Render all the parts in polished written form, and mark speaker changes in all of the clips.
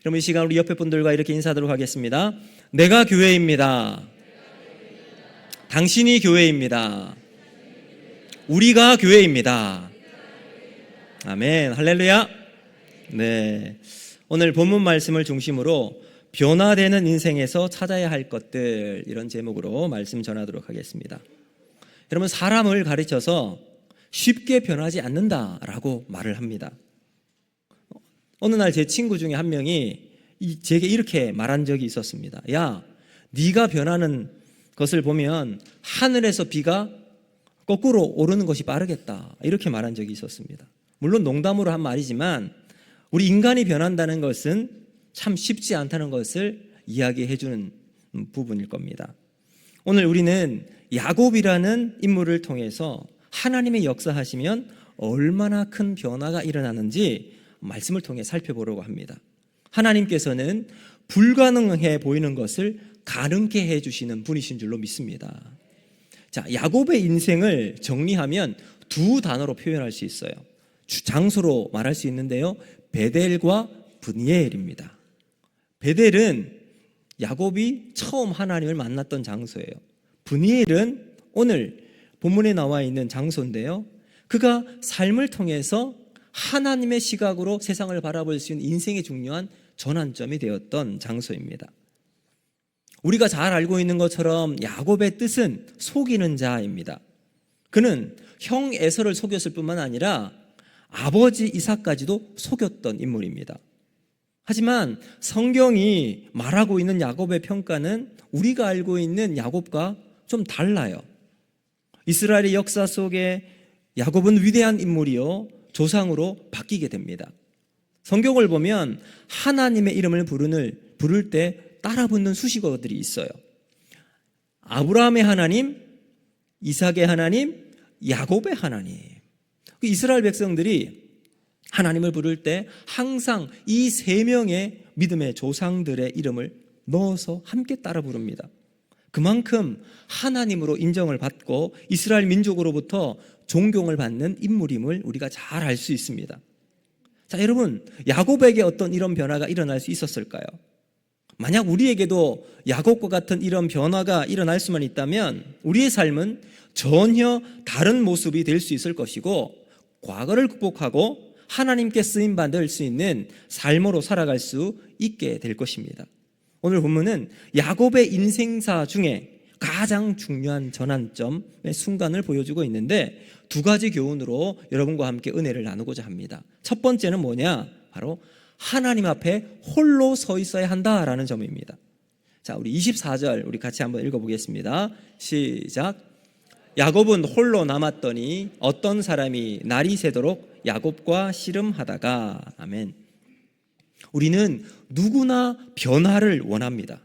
Speaker 1: 그럼 이 시간 우리 옆에 분들과 이렇게 인사하도록 하겠습니다. 내가 교회입니다. 당신이 교회입니다. 우리가 교회입니다. 아멘. 할렐루야. 네. 오늘 본문 말씀을 중심으로 변화되는 인생에서 찾아야 할 것들, 이런 제목으로 말씀 전하도록 하겠습니다. 여러분, 사람을 가르쳐서 쉽게 변하지 않는다라고 말을 합니다. 어느 날 제 친구 중에 한 명이 제게 이렇게 말한 적이 있었습니다. 야, 네가 변하는 것을 보면 하늘에서 비가 거꾸로 오르는 것이 빠르겠다, 이렇게 말한 적이 있었습니다. 물론 농담으로 한 말이지만 우리 인간이 변한다는 것은 참 쉽지 않다는 것을 이야기해 주는 부분일 겁니다. 오늘 우리는 야곱이라는 인물을 통해서 하나님의 역사하시면 얼마나 큰 변화가 일어나는지 말씀을 통해 살펴보려고 합니다. 하나님께서는 불가능해 보이는 것을 가능케 해주시는 분이신 줄로 믿습니다. 자, 야곱의 인생을 정리하면 두 단어로 표현할 수 있어요. 장소로 말할 수 있는데요, 베델과 브니엘입니다. 베델은 야곱이 처음 하나님을 만났던 장소예요. 브니엘은 오늘 본문에 나와 있는 장소인데요, 그가 삶을 통해서 하나님의 시각으로 세상을 바라볼 수 있는 인생의 중요한 전환점이 되었던 장소입니다. 우리가 잘 알고 있는 것처럼 야곱의 뜻은 속이는 자입니다. 그는 형 에서를 속였을 뿐만 아니라 아버지 이삭까지도 속였던 인물입니다. 하지만 성경이 말하고 있는 야곱의 평가는 우리가 알고 있는 야곱과 좀 달라요. 이스라엘의 역사 속에 야곱은 위대한 인물이요, 조상으로 바뀌게 됩니다. 성경을 보면 하나님의 이름을 부를 때 따라 붙는 수식어들이 있어요. 아브라함의 하나님, 이삭의 하나님, 야곱의 하나님. 이스라엘 백성들이 하나님을 부를 때 항상 이 세 명의 믿음의 조상들의 이름을 넣어서 함께 따라 부릅니다. 그만큼 하나님으로 인정을 받고 이스라엘 민족으로부터 존경을 받는 인물임을 우리가 잘 알 수 있습니다. 자, 여러분, 야곱에게 어떤 이런 변화가 일어날 수 있었을까요? 만약 우리에게도 야곱과 같은 이런 변화가 일어날 수만 있다면 우리의 삶은 전혀 다른 모습이 될 수 있을 것이고, 과거를 극복하고 하나님께 쓰임받을 수 있는 삶으로 살아갈 수 있게 될 것입니다. 오늘 본문은 야곱의 인생사 중에 가장 중요한 전환점의 순간을 보여주고 있는데, 두 가지 교훈으로 여러분과 함께 은혜를 나누고자 합니다. 첫 번째는 뭐냐? 바로 하나님 앞에 홀로 서 있어야 한다라는 점입니다. 자, 우리 24절 우리 같이 한번 읽어보겠습니다. 시작. 야곱은 홀로 남았더니 어떤 사람이 날이 새도록 야곱과 씨름하다가. 아멘. 우리는 누구나 변화를 원합니다.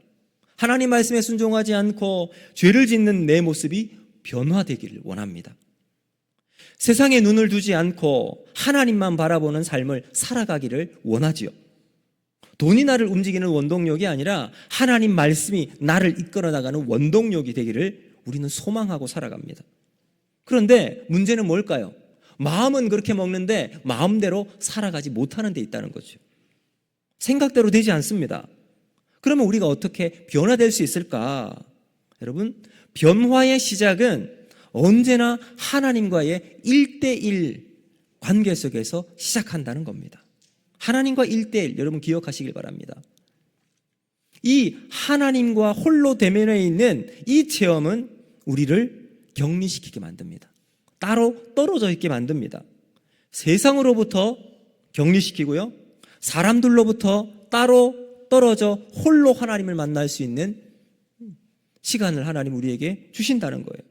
Speaker 1: 하나님 말씀에 순종하지 않고 죄를 짓는 내 모습이 변화되기를 원합니다. 세상에 눈을 두지 않고 하나님만 바라보는 삶을 살아가기를 원하지요. 돈이 나를 움직이는 원동력이 아니라 하나님 말씀이 나를 이끌어 나가는 원동력이 되기를 우리는 소망하고 살아갑니다. 그런데 문제는 뭘까요? 마음은 그렇게 먹는데 마음대로 살아가지 못하는 데 있다는 거죠. 생각대로 되지 않습니다. 그러면 우리가 어떻게 변화될 수 있을까? 여러분, 변화의 시작은 언제나 하나님과의 1대1 관계 속에서 시작한다는 겁니다. 하나님과 1대1, 여러분 기억하시길 바랍니다. 이 하나님과 홀로 대면해 있는 이 체험은 우리를 격리시키게 만듭니다. 따로 떨어져 있게 만듭니다. 세상으로부터 격리시키고요, 사람들로부터 따로 떨어져 홀로 하나님을 만날 수 있는 시간을 하나님 우리에게 주신다는 거예요.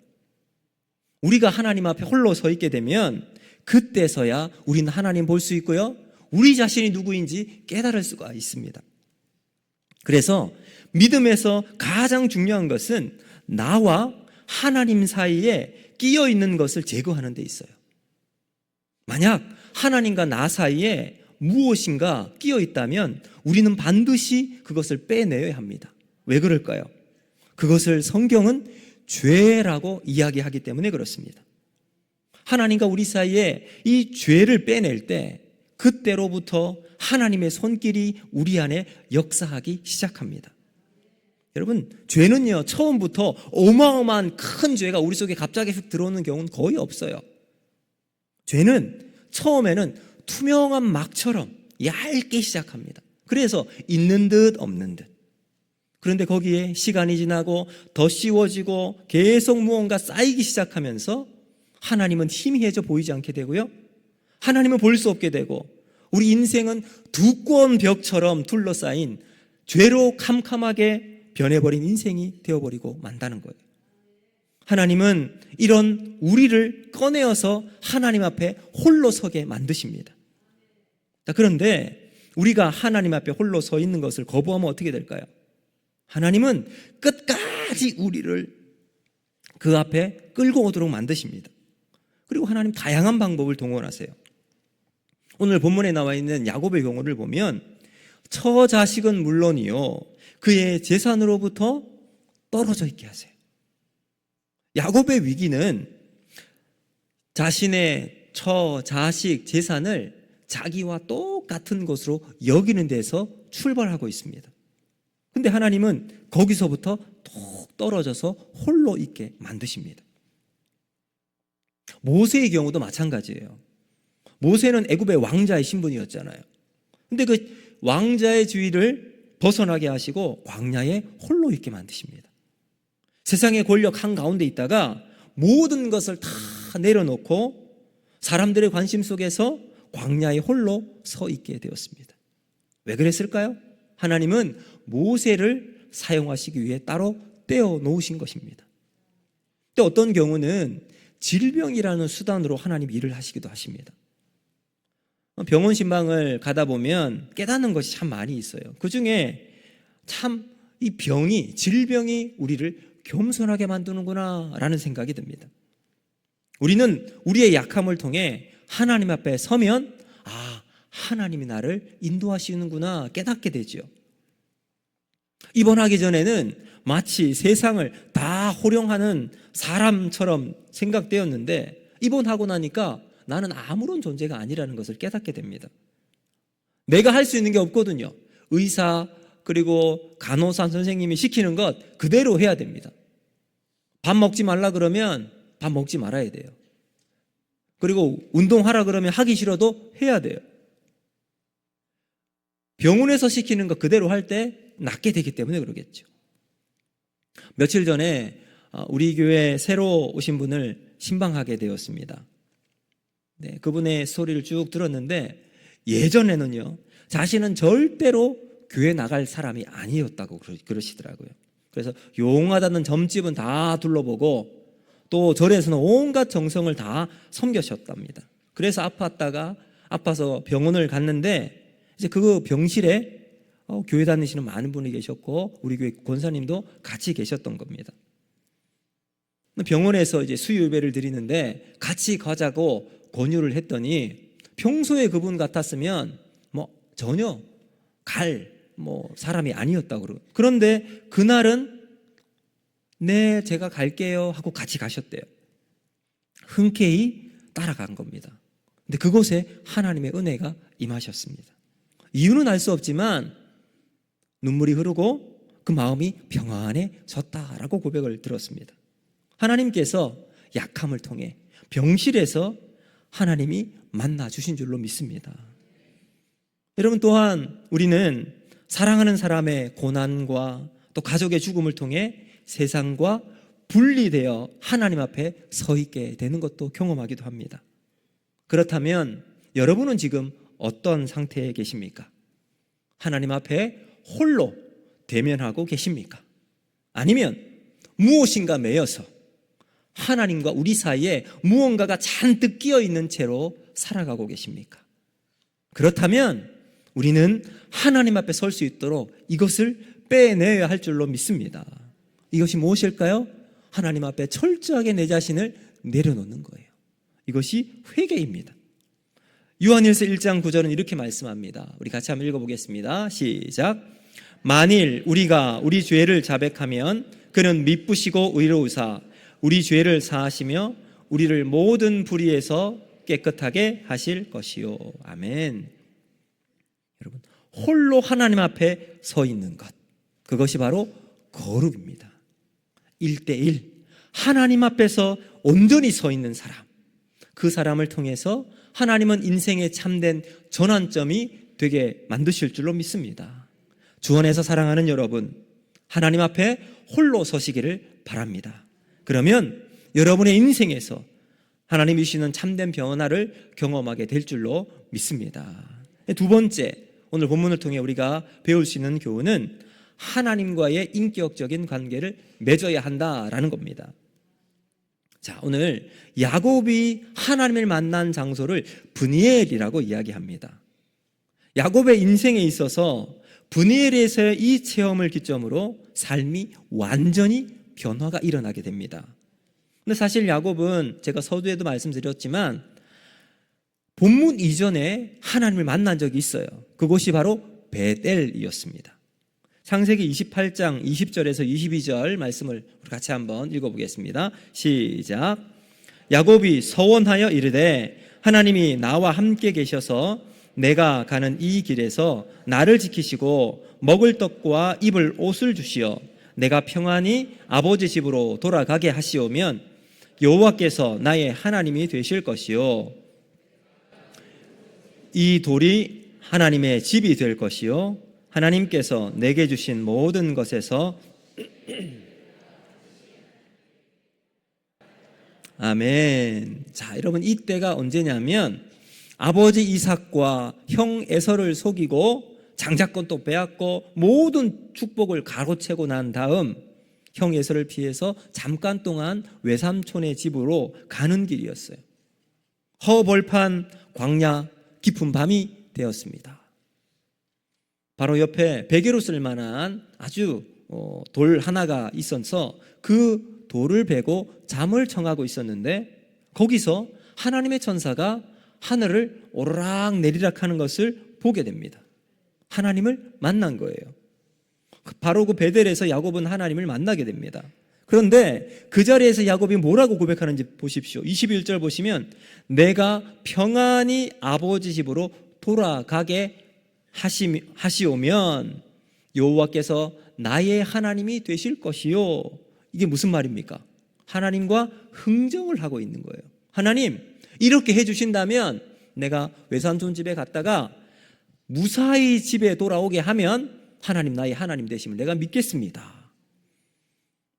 Speaker 1: 우리가 하나님 앞에 홀로 서 있게 되면 그때서야 우리는 하나님 볼 수 있고요, 우리 자신이 누구인지 깨달을 수가 있습니다. 그래서 믿음에서 가장 중요한 것은 나와 하나님 사이에 끼어 있는 것을 제거하는 데 있어요. 만약 하나님과 나 사이에 무엇인가 끼어 있다면 우리는 반드시 그것을 빼내야 합니다. 왜 그럴까요? 그것을 성경은 죄라고 이야기하기 때문에 그렇습니다. 하나님과 우리 사이에 이 죄를 빼낼 때 그때로부터 하나님의 손길이 우리 안에 역사하기 시작합니다. 여러분, 죄는요, 처음부터 어마어마한 큰 죄가 우리 속에 갑자기 휙 들어오는 경우는 거의 없어요. 죄는 처음에는 투명한 막처럼 얇게 시작합니다. 그래서 있는 듯 없는 듯. 그런데 거기에 시간이 지나고 더 씌워지고 계속 무언가 쌓이기 시작하면서 하나님은 희미해져 보이지 않게 되고요, 하나님은 볼 수 없게 되고, 우리 인생은 두꺼운 벽처럼 둘러싸인 죄로 캄캄하게 변해버린 인생이 되어버리고 만다는 거예요. 하나님은 이런 우리를 꺼내어서 하나님 앞에 홀로 서게 만드십니다. 그런데 우리가 하나님 앞에 홀로 서 있는 것을 거부하면 어떻게 될까요? 하나님은 끝까지 우리를 그 앞에 끌고 오도록 만드십니다. 그리고 하나님 다양한 방법을 동원하세요. 오늘 본문에 나와 있는 야곱의 경우를 보면 처자식은 물론이요, 그의 재산으로부터 떨어져 있게 하세요. 야곱의 위기는 자신의 처자식 재산을 자기와 똑같은 것으로 여기는 데서 출발하고 있습니다. 근데 하나님은 거기서부터 톡 떨어져서 홀로 있게 만드십니다. 모세의 경우도 마찬가지예요. 모세는 애굽의 왕자의 신분이었잖아요. 근데 그 왕자의 주의를 벗어나게 하시고 광야에 홀로 있게 만드십니다. 세상의 권력 한가운데 있다가 모든 것을 다 내려놓고 사람들의 관심 속에서 광야에 홀로 서 있게 되었습니다. 왜 그랬을까요? 하나님은 모세를 사용하시기 위해 따로 떼어 놓으신 것입니다. 또 어떤 경우는 질병이라는 수단으로 하나님 일을 하시기도 하십니다. 병원 신방을 가다 보면 깨닫는 것이 참 많이 있어요. 그 중에 참 이 병이, 질병이 우리를 겸손하게 만드는구나 라는 생각이 듭니다. 우리는 우리의 약함을 통해 하나님 앞에 서면 하나님이 나를 인도하시는구나 깨닫게 되죠. 입원하기 전에는 마치 세상을 다 호령하는 사람처럼 생각되었는데 입원하고 나니까 나는 아무런 존재가 아니라는 것을 깨닫게 됩니다. 내가 할 수 있는 게 없거든요. 의사 그리고 간호사 선생님이 시키는 것 그대로 해야 됩니다. 밥 먹지 말라 그러면 밥 먹지 말아야 돼요. 그리고 운동하라 그러면 하기 싫어도 해야 돼요. 병원에서 시키는 것 그대로 할 때 낫게 되기 때문에 그러겠죠. 며칠 전에 우리 교회 새로 오신 분을 신방하게 되었습니다. 네, 그분의 스토리를 쭉 들었는데 예전에는요, 자신은 절대로 교회 나갈 사람이 아니었다고 그러시더라고요. 그래서 용하다는 점집은 다 둘러보고 또 절에서는 온갖 정성을 다 섬겨셨답니다. 그래서 아파서 병원을 갔는데 이제 그 병실에 교회 다니시는 많은 분이 계셨고 우리 교회 권사님도 같이 계셨던 겁니다. 병원에서 이제 수요 예배를 드리는데 같이 가자고 권유를 했더니 평소에 그분 같았으면 전혀 사람이 아니었다고 그러고, 그런데 그날은 네 제가 갈게요 하고 같이 가셨대요. 흔쾌히 따라간 겁니다. 근데 그곳에 하나님의 은혜가 임하셨습니다. 이유는 알 수 없지만 눈물이 흐르고 그 마음이 평안해졌다라고 고백을 들었습니다. 하나님께서 약함을 통해 병실에서 하나님이 만나 주신 줄로 믿습니다. 여러분, 또한 우리는 사랑하는 사람의 고난과 또 가족의 죽음을 통해 세상과 분리되어 하나님 앞에 서 있게 되는 것도 경험하기도 합니다. 그렇다면 여러분은 지금 어떤 상태에 계십니까? 하나님 앞에 홀로 대면하고 계십니까? 아니면 무엇인가 매여서 하나님과 우리 사이에 무언가가 잔뜩 끼어 있는 채로 살아가고 계십니까? 그렇다면 우리는 하나님 앞에 설 수 있도록 이것을 빼내야 할 줄로 믿습니다. 이것이 무엇일까요? 하나님 앞에 철저하게 내 자신을 내려놓는 거예요. 이것이 회개입니다. 요한일서 1장 9절은 이렇게 말씀합니다. 우리 같이 한번 읽어보겠습니다. 시작. 만일 우리가 우리 죄를 자백하면 그는 미쁘시고 의로우사 우리 죄를 사하시며 우리를 모든 불의에서 깨끗하게 하실 것이요. 아멘. 여러분, 홀로 하나님 앞에 서 있는 것, 그것이 바로 거룩입니다. 1대1 하나님 앞에서 온전히 서 있는 사람, 그 사람을 통해서 하나님은 인생의 참된 전환점이 되게 만드실 줄로 믿습니다. 주 안에서 사랑하는 여러분, 하나님 앞에 홀로 서시기를 바랍니다. 그러면 여러분의 인생에서 하나님이 주시는 참된 변화를 경험하게 될 줄로 믿습니다. 두 번째, 오늘 본문을 통해 우리가 배울 수 있는 교훈은 하나님과의 인격적인 관계를 맺어야 한다라는 겁니다. 자, 오늘 야곱이 하나님을 만난 장소를 브니엘이라고 이야기합니다. 야곱의 인생에 있어서 브니엘에서의 이 체험을 기점으로 삶이 완전히 변화가 일어나게 됩니다. 근데 사실 야곱은 제가 서두에도 말씀드렸지만 본문 이전에 하나님을 만난 적이 있어요. 그곳이 바로 베델이었습니다. 창세기 28장 20절에서 22절 말씀을 우리 같이 한번 읽어보겠습니다. 시작. 야곱이 서원하여 이르되 하나님이 나와 함께 계셔서 내가 가는 이 길에서 나를 지키시고 먹을 떡과 입을 옷을 주시어 내가 평안히 아버지 집으로 돌아가게 하시오면 여호와께서 나의 하나님이 되실 것이요 이 돌이 하나님의 집이 될 것이요 하나님께서 내게 주신 모든 것에서 아멘. 자, 여러분, 이때가 언제냐면 아버지 이삭과 형 에서를 속이고 장자권도 빼앗고 모든 축복을 가로채고 난 다음 형 에서를 피해서 잠깐 동안 외삼촌의 집으로 가는 길이었어요. 허벌판 광야 깊은 밤이 되었습니다. 바로 옆에 베개로 쓸만한 아주 돌 하나가 있어서 그 돌을 베고 잠을 청하고 있었는데 거기서 하나님의 천사가 하늘을 오르락 내리락 하는 것을 보게 됩니다. 하나님을 만난 거예요. 바로 그 베델에서 야곱은 하나님을 만나게 됩니다. 그런데 그 자리에서 야곱이 뭐라고 고백하는지 보십시오. 21절 보시면 내가 평안히 아버지 집으로 돌아가게 하시오면 여호와께서 나의 하나님이 되실 것이요. 이게 무슨 말입니까? 하나님과 흥정을 하고 있는 거예요. 하나님, 이렇게 해주신다면 내가 외삼촌 집에 갔다가 무사히 집에 돌아오게 하면 하나님 나의 하나님 되심을 내가 믿겠습니다.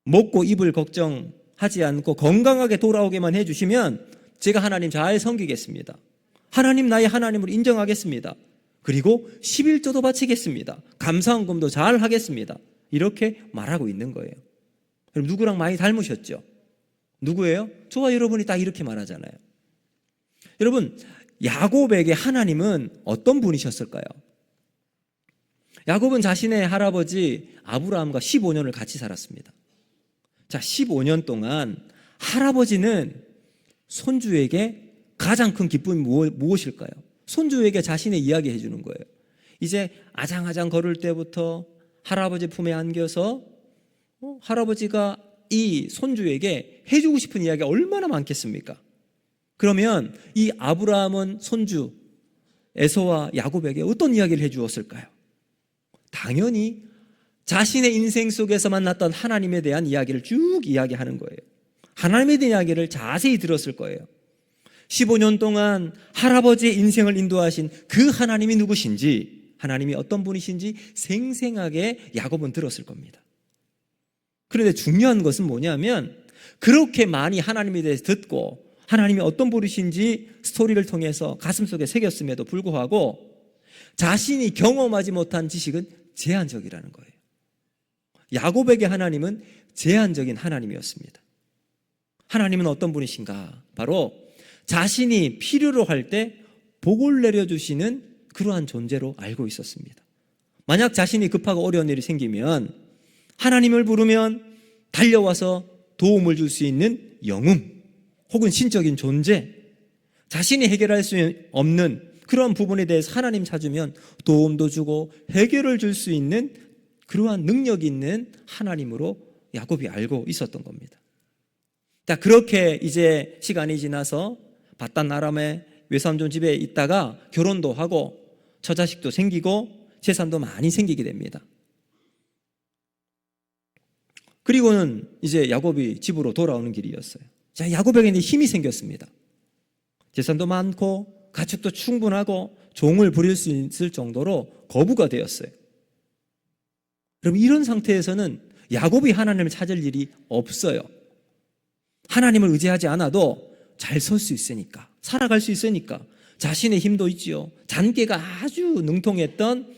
Speaker 1: 먹고 입을 걱정하지 않고 건강하게 돌아오게만 해주시면 제가 하나님 잘 섬기겠습니다. 하나님 나의 하나님을 인정하겠습니다. 그리고 11조도 바치겠습니다. 감사헌금도 잘 하겠습니다. 이렇게 말하고 있는 거예요. 그럼 누구랑 많이 닮으셨죠? 누구예요? 저와 여러분이 딱 이렇게 말하잖아요. 여러분, 야곱에게 하나님은 어떤 분이셨을까요? 야곱은 자신의 할아버지 아브라함과 15년을 같이 살았습니다. 자, 15년 동안 할아버지는 손주에게 가장 큰 기쁨이 무엇일까요? 손주에게 자신의 이야기 해주는 거예요. 이제 아장아장 걸을 때부터 할아버지 품에 안겨서 할아버지가 이 손주에게 해주고 싶은 이야기가 얼마나 많겠습니까? 그러면 이 아브라함은 손주 에서와 야곱에게 어떤 이야기를 해주었을까요? 당연히 자신의 인생 속에서 만났던 하나님에 대한 이야기를 쭉 이야기하는 거예요. 하나님에 대한 이야기를 자세히 들었을 거예요. 15년 동안 할아버지의 인생을 인도하신 그 하나님이 누구신지, 하나님이 어떤 분이신지 생생하게 야곱은 들었을 겁니다. 그런데 중요한 것은 뭐냐면 그렇게 많이 하나님에 대해서 듣고 하나님이 어떤 분이신지 스토리를 통해서 가슴속에 새겼음에도 불구하고 자신이 경험하지 못한 지식은 제한적이라는 거예요. 야곱에게 하나님은 제한적인 하나님이었습니다. 하나님은 어떤 분이신가? 바로 자신이 필요로 할 때 복을 내려주시는 그러한 존재로 알고 있었습니다. 만약 자신이 급하고 어려운 일이 생기면 하나님을 부르면 달려와서 도움을 줄 수 있는 영웅 혹은 신적인 존재, 자신이 해결할 수 없는 그런 부분에 대해서 하나님 찾으면 도움도 주고 해결을 줄 수 있는 그러한 능력이 있는 하나님으로 야곱이 알고 있었던 겁니다. 자, 그렇게 이제 시간이 지나서 바단 아람의 외삼촌 집에 있다가 결혼도 하고 처자식도 생기고 재산도 많이 생기게 됩니다. 그리고는 이제 야곱이 집으로 돌아오는 길이었어요. 자, 야곱에게 이제 힘이 생겼습니다. 재산도 많고 가축도 충분하고 종을 부릴 수 있을 정도로 거부가 되었어요. 그럼 이런 상태에서는 야곱이 하나님을 찾을 일이 없어요. 하나님을 의지하지 않아도 잘 설 수 있으니까, 살아갈 수 있으니까, 자신의 힘도 있지요. 잔꾀가 아주 능통했던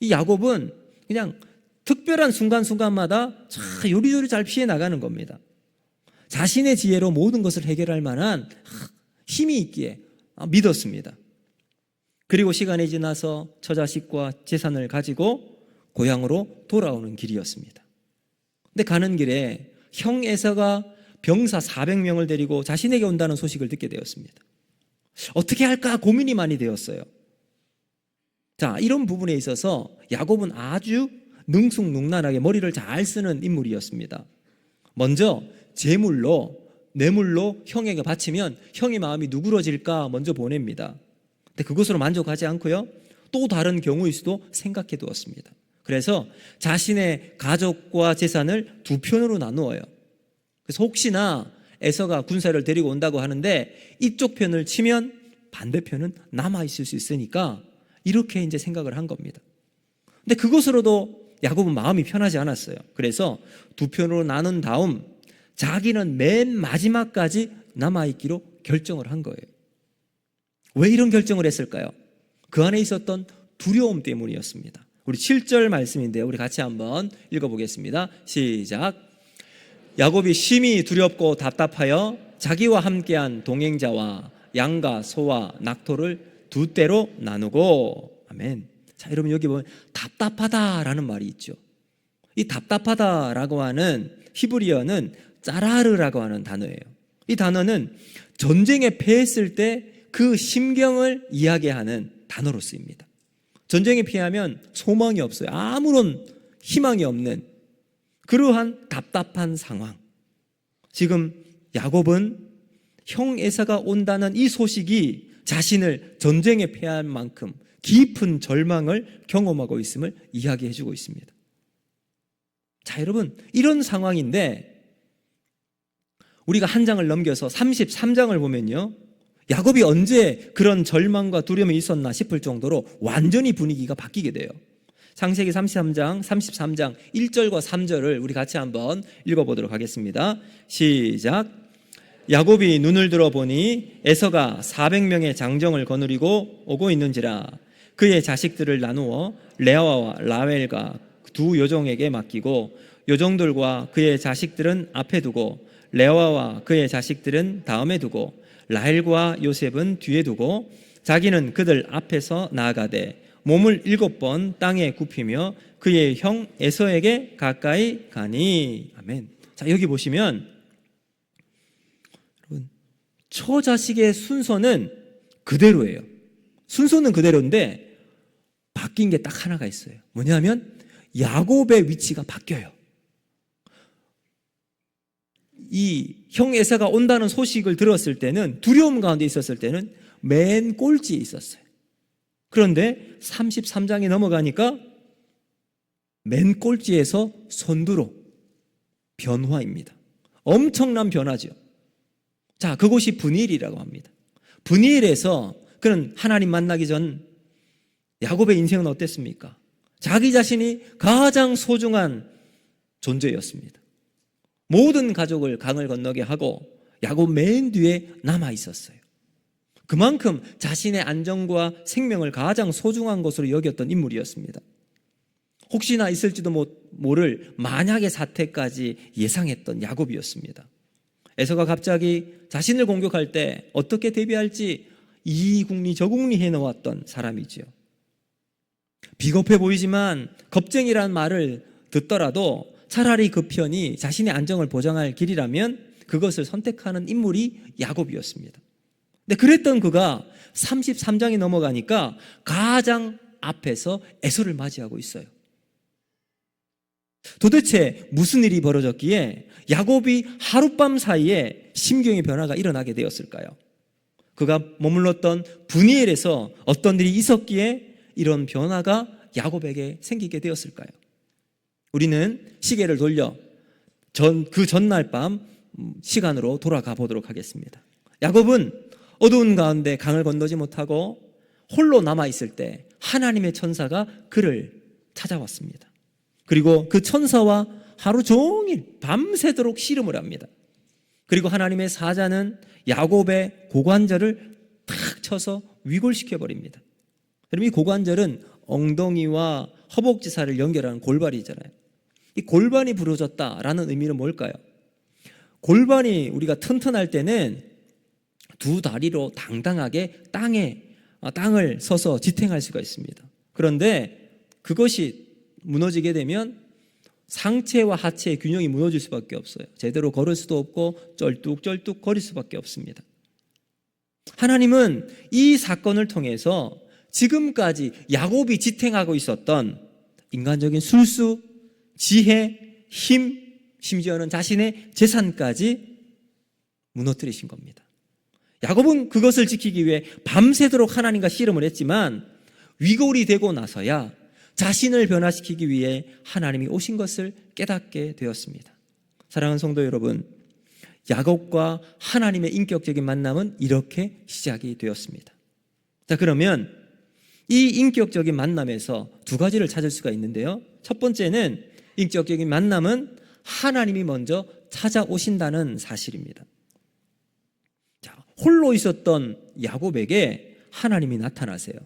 Speaker 1: 이 야곱은 그냥 특별한 순간순간마다 요리조리 잘 피해 나가는 겁니다. 자신의 지혜로 모든 것을 해결할 만한 힘이 있기에 믿었습니다. 그리고 시간이 지나서 처자식과 재산을 가지고 고향으로 돌아오는 길이었습니다. 근데 가는 길에 형 에서가 병사 400명을 데리고 자신에게 온다는 소식을 듣게 되었습니다. 어떻게 할까 고민이 많이 되었어요. 자, 이런 부분에 있어서 야곱은 아주 능숙능란하게 머리를 잘 쓰는 인물이었습니다. 먼저 뇌물로 형에게 바치면 형의 마음이 누그러질까 먼저 보냅니다. 근데 그것으로 만족하지 않고요, 또 다른 경우일 수도 생각해 두었습니다. 그래서 자신의 가족과 재산을 두 편으로 나누어요. 그래서 혹시나 에서가 군사를 데리고 온다고 하는데 이쪽 편을 치면 반대편은 남아있을 수 있으니까 이렇게 이제 생각을 한 겁니다. 근데 그것으로도 야곱은 마음이 편하지 않았어요. 그래서 두 편으로 나눈 다음 자기는 맨 마지막까지 남아있기로 결정을 한 거예요. 왜 이런 결정을 했을까요? 그 안에 있었던 두려움 때문이었습니다. 우리 7절 말씀인데요, 우리 같이 한번 읽어보겠습니다. 시작. 야곱이 심히 두렵고 답답하여 자기와 함께한 동행자와 양과 소와 낙토를 두 떼로 나누고. 아멘. 자, 여러분 여기 보면 답답하다라는 말이 있죠. 이 답답하다라고 하는 히브리어는 짜라르라고 하는 단어예요. 이 단어는 전쟁에 패했을 때 그 심경을 이야기하는 단어로 쓰입니다. 전쟁에 패하면 소망이 없어요. 아무런 희망이 없는 그러한 답답한 상황. 지금 야곱은 형 에사가 온다는 이 소식이 자신을 전쟁에 패한 만큼 깊은 절망을 경험하고 있음을 이야기해 주고 있습니다. 자, 여러분, 이런 상황인데 우리가 한 장을 넘겨서 33장을 보면요, 야곱이 언제 그런 절망과 두려움이 있었나 싶을 정도로 완전히 분위기가 바뀌게 돼요. 창세기 33장 1절과 3절을 우리 같이 한번 읽어보도록 하겠습니다. 시작. 야곱이 눈을 들어보니 에서가 400명의 장정을 거느리고 오고 있는지라. 그의 자식들을 나누어 레아와 라헬과 두 요종에게 맡기고 요종들과 그의 자식들은 앞에 두고 레아와 그의 자식들은 다음에 두고 라헬과 요셉은 뒤에 두고 자기는 그들 앞에서 나아가되 몸을 7번 땅에 굽히며 그의 형 에서에게 가까이 가니. 아멘. 자, 여기 보시면 여러분, 처자식의 순서는 그대로예요. 순서는 그대로인데 바뀐 게 딱 하나가 있어요. 뭐냐면 야곱의 위치가 바뀌어요. 이 형 에사가 온다는 소식을 들었을 때는, 두려움 가운데 있었을 때는 맨 꼴찌에 있었어요. 그런데 33장이 넘어가니까 맨 꼴찌에서 선두로 변화입니다. 엄청난 변화죠. 자, 그곳이 브니엘이라고 합니다. 브니엘에서 그는 하나님 만나기 전 야곱의 인생은 어땠습니까? 자기 자신이 가장 소중한 존재였습니다. 모든 가족을 강을 건너게 하고 야곱 맨 뒤에 남아 있었어요. 그만큼 자신의 안정과 생명을 가장 소중한 것으로 여겼던 인물이었습니다. 혹시나 있을지도 모를 만약의 사태까지 예상했던 야곱이었습니다. 에서가 갑자기 자신을 공격할 때 어떻게 대비할지 이 궁리 저 궁리 해놓았던 사람이지요. 비겁해 보이지만 겁쟁이라는 말을 듣더라도 차라리 그 편이 자신의 안정을 보장할 길이라면 그것을 선택하는 인물이 야곱이었습니다. 근데 그랬던 그가 33장이 넘어가니까 가장 앞에서 에서를 맞이하고 있어요. 도대체 무슨 일이 벌어졌기에 야곱이 하룻밤 사이에 심경의 변화가 일어나게 되었을까요? 그가 머물렀던 브니엘에서 어떤 일이 있었기에 이런 변화가 야곱에게 생기게 되었을까요? 우리는 시계를 돌려 그 전날 밤 시간으로 돌아가 보도록 하겠습니다. 야곱은 어두운 가운데 강을 건너지 못하고 홀로 남아있을 때 하나님의 천사가 그를 찾아왔습니다. 그리고 그 천사와 하루 종일 밤새도록 씨름을 합니다. 그리고 하나님의 사자는 야곱의 고관절을 탁 쳐서 위골시켜버립니다. 여러분, 이 고관절은 엉덩이와 허벅지살을 연결하는 골반이잖아요. 이 골반이 부러졌다라는 의미는 뭘까요? 골반이 우리가 튼튼할 때는 두 다리로 당당하게 땅을 서서 지탱할 수가 있습니다. 그런데 그것이 무너지게 되면 상체와 하체의 균형이 무너질 수밖에 없어요. 제대로 걸을 수도 없고 쩔뚝쩔뚝 거릴 수밖에 없습니다. 하나님은 이 사건을 통해서 지금까지 야곱이 지탱하고 있었던 인간적인 술수, 지혜, 힘, 심지어는 자신의 재산까지 무너뜨리신 겁니다. 야곱은 그것을 지키기 위해 밤새도록 하나님과 씨름을 했지만 위골이 되고 나서야 자신을 변화시키기 위해 하나님이 오신 것을 깨닫게 되었습니다. 사랑하는 성도 여러분, 야곱과 하나님의 인격적인 만남은 이렇게 시작이 되었습니다. 자, 그러면 이 인격적인 만남에서 두 가지를 찾을 수가 있는데요. 첫 번째는 인격적인 만남은 하나님이 먼저 찾아오신다는 사실입니다. 자, 홀로 있었던 야곱에게 하나님이 나타나세요.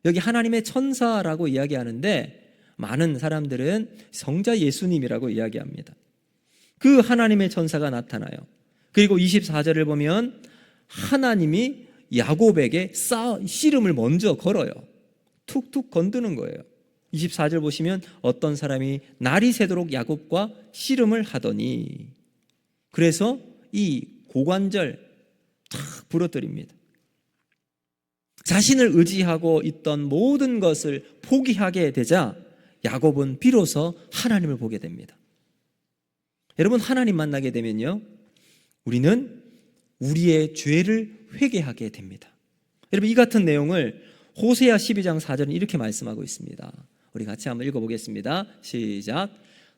Speaker 1: 여기 하나님의 천사라고 이야기하는데 많은 사람들은 성자 예수님이라고 이야기합니다. 그 하나님의 천사가 나타나요. 그리고 24절을 보면 하나님이 야곱에게 씨름을 먼저 걸어요. 툭툭 건드는 거예요. 24절 보시면 어떤 사람이 날이 새도록 야곱과 씨름을 하더니, 그래서 이 고관절 탁 부러뜨립니다. 자신을 의지하고 있던 모든 것을 포기하게 되자 야곱은 비로소 하나님을 보게 됩니다. 여러분, 하나님 만나게 되면요, 우리는 우리의 죄를 회개하게 됩니다. 여러분, 이 같은 내용을 호세아 12장 4절은 이렇게 말씀하고 있습니다. 우리 같이 한번 읽어보겠습니다. 시작.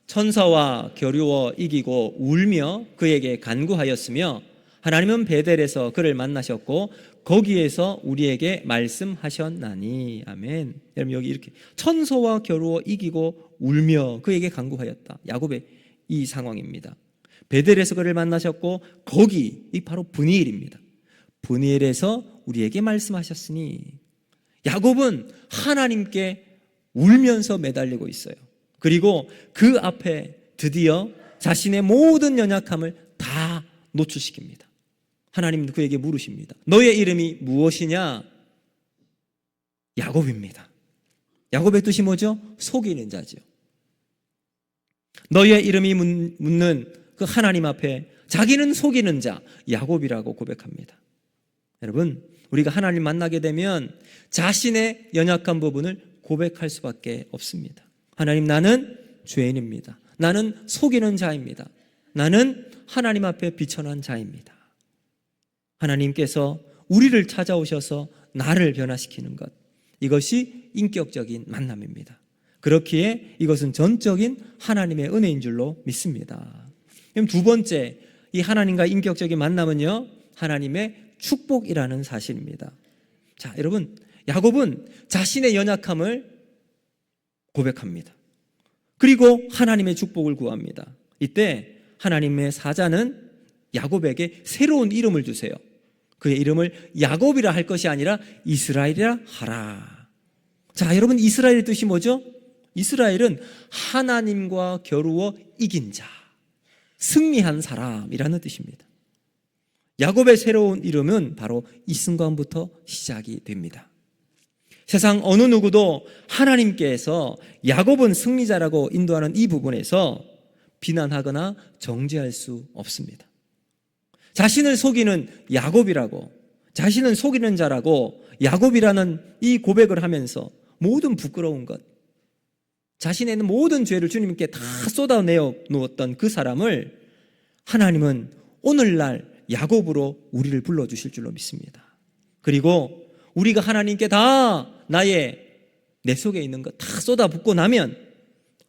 Speaker 1: 천사와 겨루어 이기고 울며 그에게 간구하였으며 하나님은 베델에서 그를 만나셨고 거기에서 우리에게 말씀하셨나니. 아멘. 여러분, 여기 이렇게 천사와 겨루어 이기고 울며 그에게 간구하였다. 야곱의 이 상황입니다. 베델에서 그를 만나셨고 거기, 이 바로 브니엘입니다. 브니엘에서 우리에게 말씀하셨으니. 야곱은 하나님께 울면서 매달리고 있어요. 그리고 그 앞에 드디어 자신의 모든 연약함을 다 노출시킵니다. 하나님은 그에게 물으십니다. 너의 이름이 무엇이냐? 야곱입니다. 야곱의 뜻이 뭐죠? 속이는 자죠. 너의 이름이 묻는 그 하나님 앞에 자기는 속이는 자 야곱이라고 고백합니다. 여러분, 우리가 하나님 만나게 되면 자신의 연약한 부분을 고백할 수밖에 없습니다. 하나님, 나는 죄인입니다. 나는 속이는 자입니다. 나는 하나님 앞에 비천한 자입니다. 하나님께서 우리를 찾아오셔서 나를 변화시키는 것, 이것이 인격적인 만남입니다. 그렇기에 이것은 전적인 하나님의 은혜인 줄로 믿습니다. 그럼 두 번째, 이 하나님과 인격적인 만남은요, 하나님의 축복이라는 사실입니다. 자, 여러분, 야곱은 자신의 연약함을 고백합니다. 그리고 하나님의 축복을 구합니다. 이때 하나님의 사자는 야곱에게 새로운 이름을 주세요. 그의 이름을 야곱이라 할 것이 아니라 이스라엘이라 하라. 자, 여러분, 이스라엘의 뜻이 뭐죠? 이스라엘은 하나님과 겨루어 이긴 자, 승리한 사람이라는 뜻입니다. 야곱의 새로운 이름은 바로 이 순간부터 시작이 됩니다. 세상 어느 누구도 하나님께서 야곱은 승리자라고 인도하는 이 부분에서 비난하거나 정죄할 수 없습니다. 자신을 속이는 야곱이라고, 자신은 속이는 자라고 야곱이라는 이 고백을 하면서 모든 부끄러운 것, 자신의 모든 죄를 주님께 다 쏟아내어 놓았던 그 사람을 하나님은 오늘날 야곱으로 우리를 불러주실 줄로 믿습니다. 그리고 우리가 하나님께 다 내 속에 있는 것 다 쏟아붓고 나면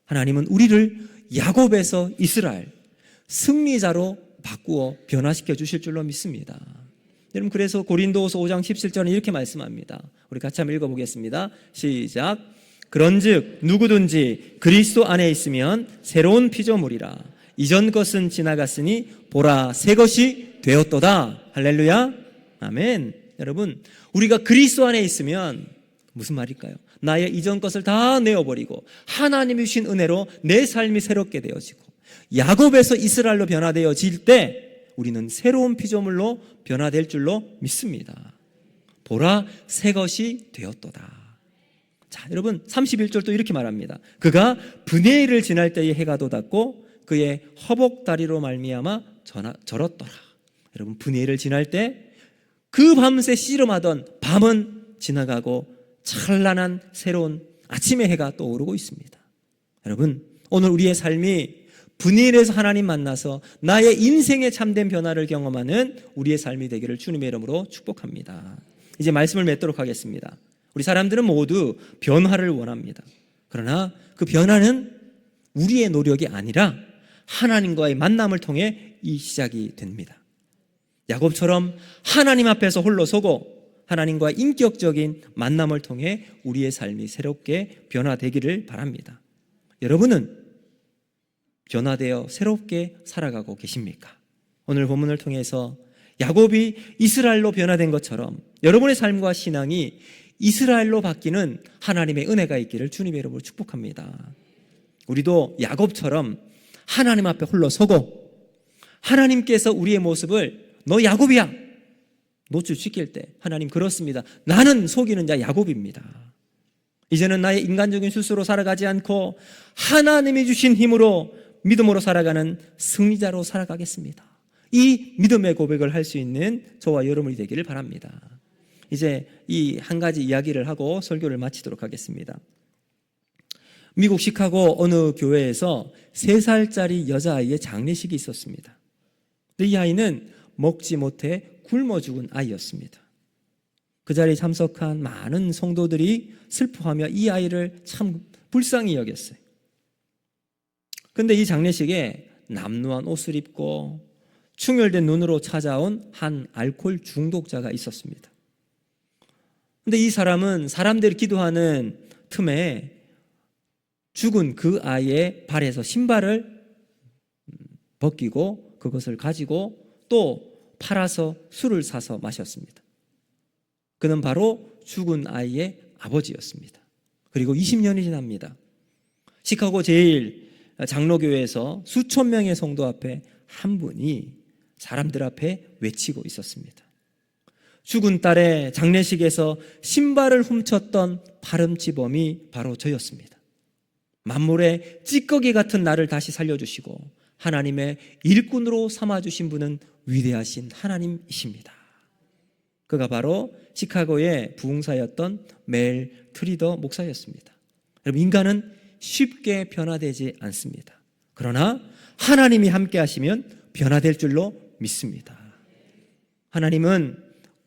Speaker 1: 하나님은 우리를 야곱에서 이스라엘, 승리자로 바꾸어 변화시켜 주실 줄로 믿습니다. 여러분, 그래서 고린도후서 5장 17절은 이렇게 말씀합니다. 우리 같이 한번 읽어보겠습니다. 시작. 그런즉 누구든지 그리스도 안에 있으면 새로운 피조물이라. 이전 것은 지나갔으니 보라 새 것이 되었도다. 할렐루야. 아멘. 여러분, 우리가 그리스도 안에 있으면 무슨 말일까요? 나의 이전 것을 다 내어버리고 하나님이 주신 은혜로 내 삶이 새롭게 되어지고 야곱에서 이스라엘로 변화되어질 때 우리는 새로운 피조물로 변화될 줄로 믿습니다. 보라 새 것이 되었도다. 자, 여러분 31절 또 이렇게 말합니다. 그가 브네일을 지날 때에 해가 돋았고 그의 허복다리로 말미암아 절었더라. 여러분, 브네일을 지날 때 그 밤새 씨름하던 밤은 지나가고 찬란한 새로운 아침의 해가 떠오르고 있습니다. 여러분, 오늘 우리의 삶이 분일에서 하나님 만나서 나의 인생의 참된 변화를 경험하는 우리의 삶이 되기를 주님의 이름으로 축복합니다. 이제 말씀을 맺도록 하겠습니다. 우리 사람들은 모두 변화를 원합니다. 그러나 그 변화는 우리의 노력이 아니라 하나님과의 만남을 통해 이 시작이 됩니다. 야곱처럼 하나님 앞에서 홀로 서고 하나님과의 인격적인 만남을 통해 우리의 삶이 새롭게 변화되기를 바랍니다. 여러분은 변화되어 새롭게 살아가고 계십니까? 오늘 본문을 통해서 야곱이 이스라엘로 변화된 것처럼 여러분의 삶과 신앙이 이스라엘로 바뀌는 하나님의 은혜가 있기를 주님의 이름으로 축복합니다. 우리도 야곱처럼 하나님 앞에 홀로 서고 하나님께서 우리의 모습을 너 야곱이야 노출시킬 때 하나님 그렇습니다. 나는 속이는 자 야곱입니다. 이제는 나의 인간적인 스스로 살아가지 않고 하나님이 주신 힘으로 믿음으로 살아가는 승리자로 살아가겠습니다. 이 믿음의 고백을 할 수 있는 저와 여러분이 되기를 바랍니다. 이제 이 한 가지 이야기를 하고 설교를 마치도록 하겠습니다. 미국 시카고 어느 교회에서 3살짜리 여자아이의 장례식이 있었습니다. 이 아이는 먹지 못해 굶어 죽은 아이였습니다. 그 자리에 참석한 많은 성도들이 슬퍼하며 이 아이를 참 불쌍히 여겼어요. 그런데 이 장례식에 남루한 옷을 입고 충혈된 눈으로 찾아온 한 알코올 중독자가 있었습니다. 그런데 이 사람은 사람들이 기도하는 틈에 죽은 그 아이의 발에서 신발을 벗기고 그것을 가지고 또 팔아서 술을 사서 마셨습니다. 그는 바로 죽은 아이의 아버지였습니다. 그리고 20년이 지납니다. 시카고 제일 장로교회에서 수천 명의 성도 앞에 한 분이 사람들 앞에 외치고 있었습니다. 죽은 딸의 장례식에서 신발을 훔쳤던 파렴치범이 바로 저였습니다. 만물의 찌꺼기 같은 나를 다시 살려주시고 하나님의 일꾼으로 삼아주신 분은 위대하신 하나님이십니다. 그가 바로 시카고의 부흥사였던 멜 트리더 목사였습니다. 여러분, 인간은 쉽게 변화되지 않습니다. 그러나 하나님이 함께 하시면 변화될 줄로 믿습니다. 하나님은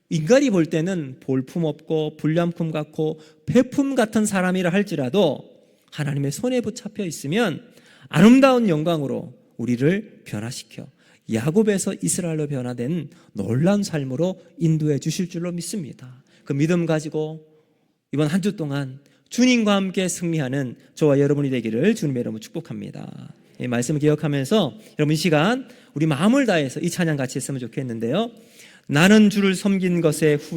Speaker 1: 인간이 볼 때는 볼품없고 불량품 같고 배품 같은 사람이라 할지라도 하나님의 손에 붙잡혀 있으면 아름다운 영광으로 우리를 변화시켜 야곱에서 이스라엘로 변화된 놀라운 삶으로 인도해 주실 줄로 믿습니다. 그 믿음 가지고 이번 한 주 동안 주님과 함께 승리하는 저와 여러분이 되기를 주님의 이름으로 축복합니다. 이 말씀을 기억하면서 여러분 이 시간 우리 마음을 다해서 이 찬양 같이 했으면 좋겠는데요. 나는 주를 섬긴 것에 후회